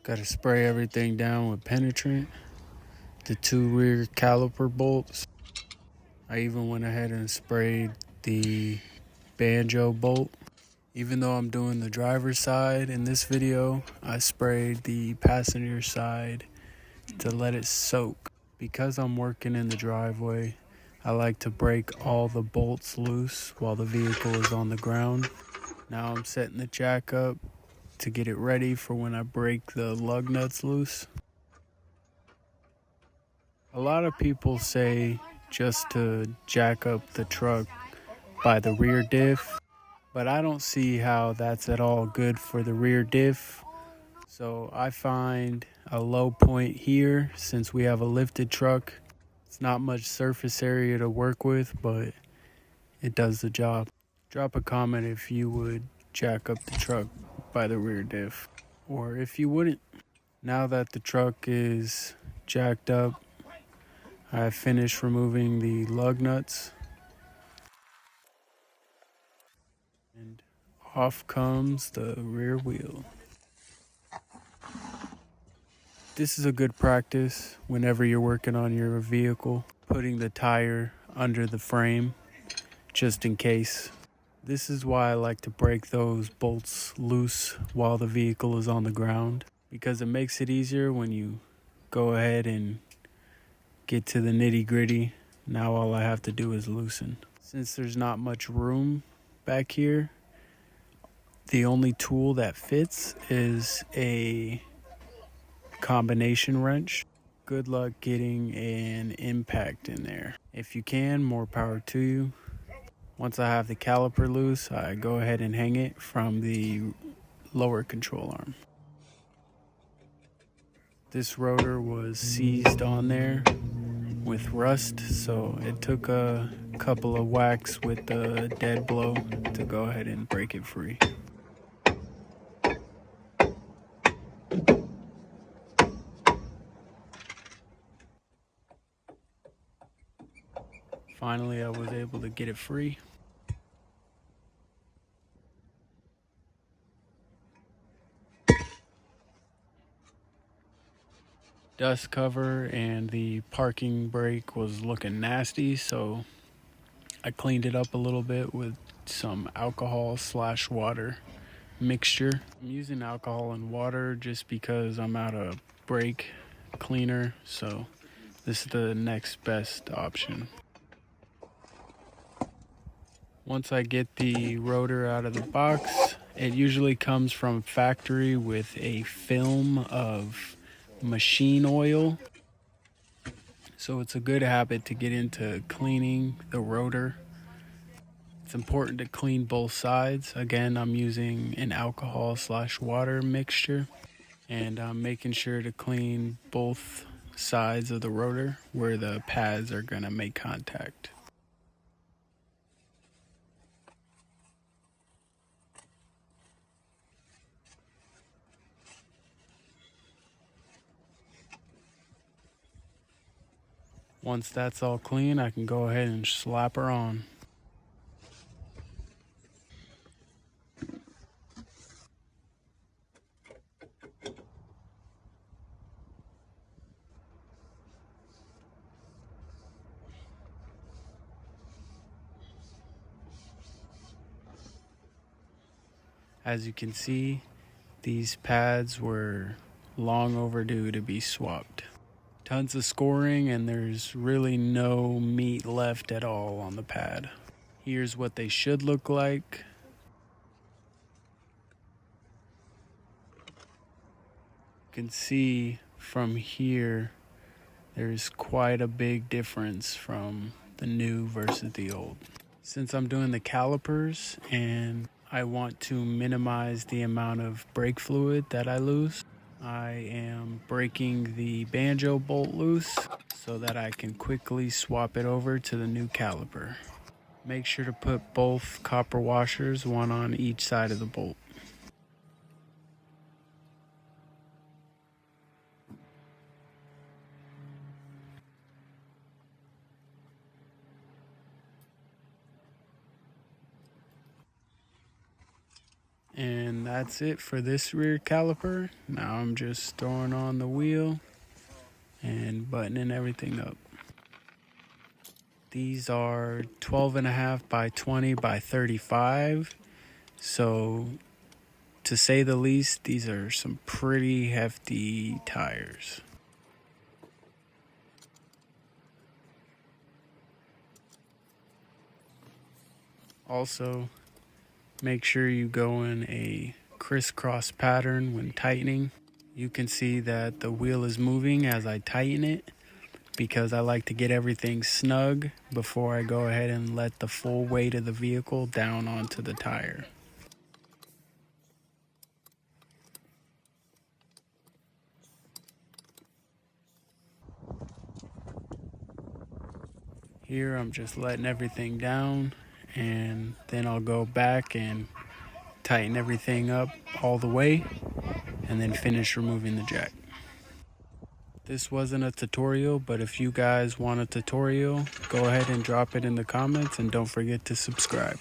Gotta spray everything down with penetrant. The 2 rear caliper bolts. I even went ahead and sprayed the banjo bolt. Even though I'm doing the driver's side in this video, I sprayed the passenger side to let it soak. Because I'm working in the driveway, I like to break all the bolts loose while the vehicle is on the ground. Now I'm setting the jack up to get it ready for when I break the lug nuts loose. A lot of people say just to jack up the truck by the rear diff, but I don't see how that's at all good for the rear diff. So I find a low point here since we have a lifted truck. It's not much surface area to work with, but it does the job. Drop a comment if you would jack up the truck by the rear diff, or if you wouldn't. Now that the truck is jacked up, I finished removing the lug nuts, and off comes the rear wheel. This is a good practice whenever you're working on your vehicle, putting the tire under the frame just in case. This is why I like to break those bolts loose while the vehicle is on the ground, because it makes it easier when you go ahead and get to the nitty-gritty. Now all I have to do is loosen. Since there's not much room back here, the only tool that fits is a combination wrench. Good luck getting an impact in there. If you can, more power to you. Once I have the caliper loose, I go ahead and hang it from the lower control arm. This rotor was seized on there with rust, so it took a couple of whacks with the dead blow to go ahead and break it free. Finally, I was able to get it free. Dust cover and the parking brake was looking nasty, so I cleaned it up a little bit with some alcohol/water mixture. I'm using alcohol and water just because I'm out of brake cleaner, so this is the next best option. Once I get the rotor out of the box, it usually comes from factory with a film of machine oil. So it's a good habit to get into cleaning the rotor. It's important to clean both sides. Again, I'm using an alcohol/water mixture, and I'm making sure to clean both sides of the rotor where the pads are gonna make contact. Once that's all clean, I can go ahead and slap her on. As you can see, these pads were long overdue to be swapped. Tons of scoring, and there's really no meat left at all on the pad. Here's what they should look like. You can see from here there's quite a big difference from the new versus the old. Since I'm doing the calipers and I want to minimize the amount of brake fluid that I lose, I am breaking the banjo bolt loose so that I can quickly swap it over to the new caliper. Make sure to put both copper washers, one on each side of the bolt. And that's it for this rear caliper. Now I'm just throwing on the wheel and buttoning everything up. These are 12.5 by 20 by 35. So to say the least, these are some pretty hefty tires. Also, make sure you go in a crisscross pattern when tightening. You can see that the wheel is moving as I tighten it because I like to get everything snug before I go ahead and let the full weight of the vehicle down onto the tire. Here I'm just letting everything down, and then I'll go back and tighten everything up all the way and then finish removing the jack. This wasn't a tutorial, but if you guys want a tutorial, go ahead and drop it in the comments and don't forget to subscribe.